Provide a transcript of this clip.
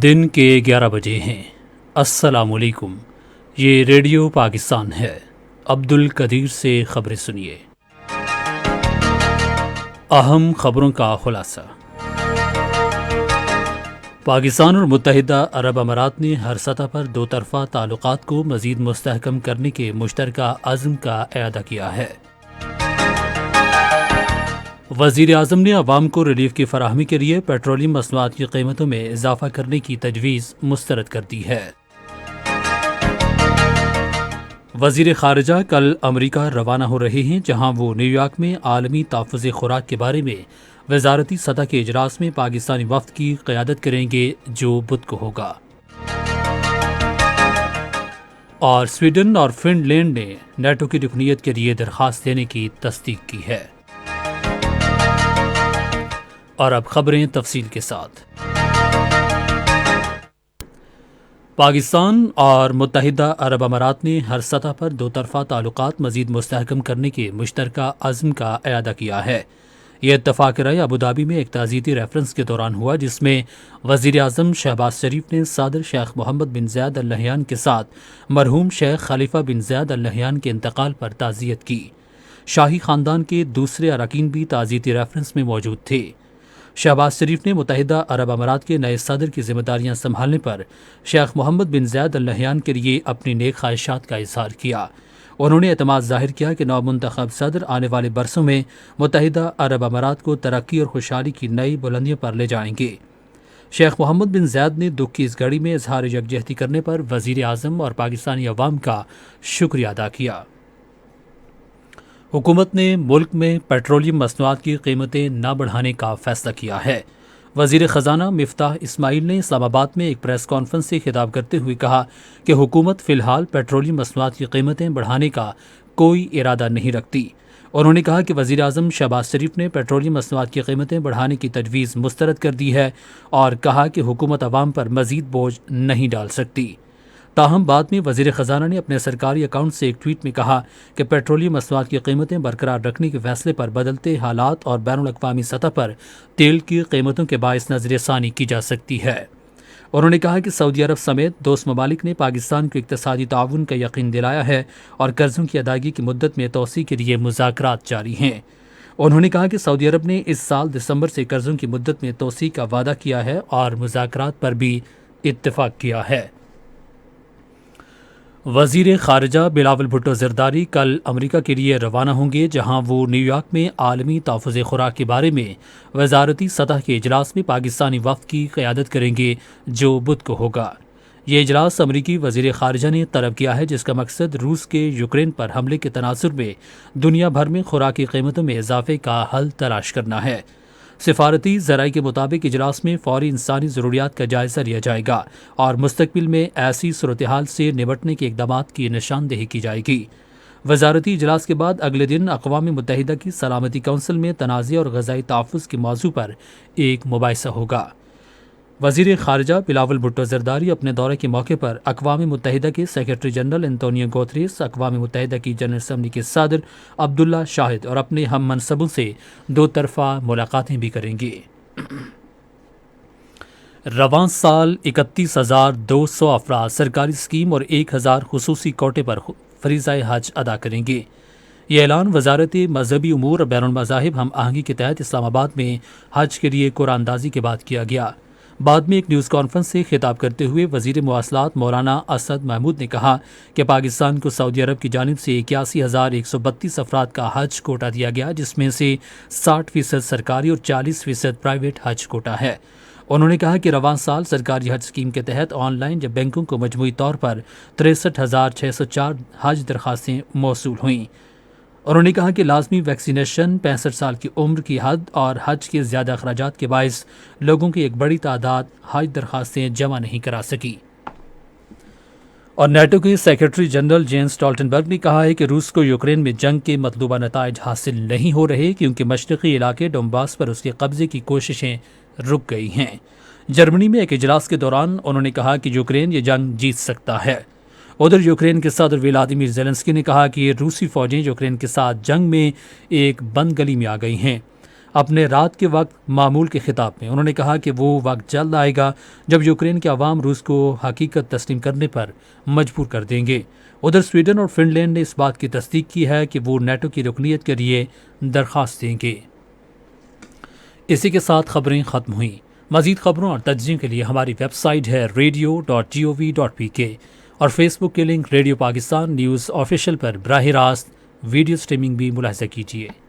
دن کے 11 بجے ہیں۔ السلام علیکم، یہ ریڈیو پاکستان ہے۔ عبدالقدیر سے خبریں سنیے۔ اہم خبروں کا خلاصہ۔ پاکستان اور متحدہ عرب امارات نے ہر سطح پر دو طرفہ تعلقات کو مزید مستحکم کرنے کے مشترکہ عزم کا اعادہ کیا ہے۔ وزیر اعظم نے عوام کو ریلیف کی فراہمی کے لیے پیٹرولیم مصنوعات کی قیمتوں میں اضافہ کرنے کی تجویز مسترد کر دی ہے۔ وزیر خارجہ کل امریکہ روانہ ہو رہے ہیں، جہاں وہ نیو یارک میں عالمی تحفظ خوراک کے بارے میں وزارتی سطح کے اجلاس میں پاکستانی وفد کی قیادت کریں گے، جو بدھ کو ہوگا۔ اور سویڈن اور فن لینڈ نے نیٹو کی رکنیت کے لیے درخواست دینے کی تصدیق کی ہے۔ اور اب خبریں تفصیل کے ساتھ۔ پاکستان اور متحدہ عرب امارات نے ہر سطح پر دو طرفہ تعلقات مزید مستحکم کرنے کے مشترکہ عزم کا اعادہ کیا ہے۔ یہ اتفاق رائے ابوظہبی میں ایک تعزیتی ریفرنس کے دوران ہوا، جس میں وزیر اعظم شہباز شریف نے صدر شیخ محمد بن زیاد ال نہیان کے ساتھ مرحوم شیخ خلیفہ بن زیاد ال نہیان کے انتقال پر تعزیت کی۔ شاہی خاندان کے دوسرے اراکین بھی تعزیتی ریفرنس میں موجود تھے۔ شہباز شریف نے متحدہ عرب امارات کے نئے صدر کی ذمہ داریاں سنبھالنے پر شیخ محمد بن زیاد ال نہیان کے لیے اپنی نیک خواہشات کا اظہار کیا۔ انہوں نے اعتماد ظاہر کیا کہ نومنتخب صدر آنے والے برسوں میں متحدہ عرب امارات کو ترقی اور خوشحالی کی نئی بلندیوں پر لے جائیں گے۔ شیخ محمد بن زیاد نے دکھ کی اس گھڑی میں اظہار یکجہتی کرنے پر وزیر اعظم اور پاکستانی عوام کا شکریہ ادا کیا۔ حکومت نے ملک میں پیٹرولیم مصنوعات کی قیمتیں نہ بڑھانے کا فیصلہ کیا ہے۔ وزیر خزانہ مفتاح اسماعیل نے اسلام آباد میں ایک پریس کانفرنس سے خطاب کرتے ہوئے کہا کہ حکومت فی الحال پیٹرولیم مصنوعات کی قیمتیں بڑھانے کا کوئی ارادہ نہیں رکھتی۔ انہوں نے کہا کہ وزیر اعظم شہباز شریف نے پیٹرولیم مصنوعات کی قیمتیں بڑھانے کی تجویز مسترد کر دی ہے اور کہا کہ حکومت عوام پر مزید بوجھ نہیں ڈال سکتی۔ تاہم بعد میں وزیر خزانہ نے اپنے سرکاری اکاؤنٹ سے ایک ٹویٹ میں کہا کہ پیٹرولیم مصنوعات کی قیمتیں برقرار رکھنے کے فیصلے پر بدلتے حالات اور بین الاقوامی سطح پر تیل کی قیمتوں کے باعث نظر ثانی کی جا سکتی ہے۔ انہوں نے کہا کہ سعودی عرب سمیت دوست ممالک نے پاکستان کو اقتصادی تعاون کا یقین دلایا ہے اور قرضوں کی ادائیگی کی مدت میں توسیع کے لیے مذاکرات جاری ہیں۔ انہوں نے کہا کہ سعودی عرب نے اس سال دسمبر سے قرضوں کی مدت میں توسیع کا وعدہ کیا ہے اور مذاکرات پر بھی اتفاق کیا ہے۔ وزیر خارجہ بلاول بھٹو زرداری کل امریکہ کے لیے روانہ ہوں گے، جہاں وہ نیو یارک میں عالمی تحفظ خوراک کے بارے میں وزارتی سطح کے اجلاس میں پاکستانی وفد کی قیادت کریں گے، جو بدھ کو ہوگا۔ یہ اجلاس امریکی وزیر خارجہ نے طلب کیا ہے، جس کا مقصد روس کے یوکرین پر حملے کے تناظر میں دنیا بھر میں خوراک کی قیمتوں میں اضافے کا حل تلاش کرنا ہے۔ سفارتی ذرائع کے مطابق اجلاس میں فوری انسانی ضروریات کا جائزہ لیا جائے گا اور مستقبل میں ایسی صورتحال سے نمٹنے کے اقدامات کی نشاندہی کی جائے گی۔ وزارتی اجلاس کے بعد اگلے دن اقوام متحدہ کی سلامتی کونسل میں تنازع اور غذائی تحفظ کے موضوع پر ایک مباحثہ ہوگا۔ وزیر خارجہ بلاول بھٹو زرداری اپنے دورے کے موقع پر اقوام متحدہ کے سیکرٹری جنرل انتونیو گوتریس، اقوام متحدہ کی جنرل اسمبلی کے صدر عبداللہ شاہد اور اپنے ہم منصبوں سے دو طرفہ ملاقاتیں بھی کریں گے۔ رواں سال 31,200 افراد سرکاری اسکیم اور 1,000 خصوصی کوٹے پر فریضہ حج ادا کریں گے۔ یہ اعلان وزارت مذہبی امور اور بین المذاہب ہم آہنگی کے تحت اسلام آباد میں حج کے لیے قرعہ اندازی کے بعد کیا گیا۔ بعد میں ایک نیوز کانفرنس سے خطاب کرتے ہوئے وزیر مواصلات مولانا اسد محمود نے کہا کہ پاکستان کو سعودی عرب کی جانب سے 81,132 افراد کا حج کوٹا دیا گیا، جس میں سے 60% سرکاری اور 40% پرائیویٹ حج کوٹا ہے۔ انہوں نے کہا کہ رواں سال سرکاری حج اسکیم کے تحت آن لائن یا بینکوں کو مجموعی طور پر 63,604 حج درخواستیں موصول ہوئیں۔ انہوں نے کہا کہ لازمی ویکسینیشن، 65 سال کی عمر کی حد اور حج کے زیادہ اخراجات کے باعث لوگوں کی ایک بڑی تعداد حج درخواستیں جمع نہیں کرا سکی۔ اور نیٹو کے سیکرٹری جنرل جینس اسٹالٹنبرگ نے کہا ہے کہ روس کو یوکرین میں جنگ کے مطلوبہ نتائج حاصل نہیں ہو رہے، کیونکہ مشرقی علاقے ڈونباس پر اس کے قبضے کی کوششیں رک گئی ہیں۔ جرمنی میں ایک اجلاس کے دوران انہوں نے کہا کہ یوکرین یہ جنگ جیت سکتا ہے۔ ادھر یوکرین کے صدر ولادیمیر زیلنسکی نے کہا کہ روسی فوجیں یوکرین کے ساتھ جنگ میں ایک بند گلی میں آ گئی ہیں۔ اپنے رات کے وقت معمول کے خطاب میں انہوں نے کہا کہ وہ وقت جلد آئے گا جب یوکرین کے عوام روس کو حقیقت تسلیم کرنے پر مجبور کر دیں گے۔ ادھر سویڈن اور فن لینڈ نے اس بات کی تصدیق کی ہے کہ وہ نیٹو کی رکنیت کے لیے درخواست دیں گے۔ اسی کے ساتھ خبریں ختم ہوئیں۔ مزید خبروں اور تجزیوں کے لیے ہماری ویب سائٹ ہے radio.gov.pk اور فیس بک کے link radio Pakistan news official پر براہ راست ویڈیو سٹریمنگ بھی ملاحظہ کیجیے۔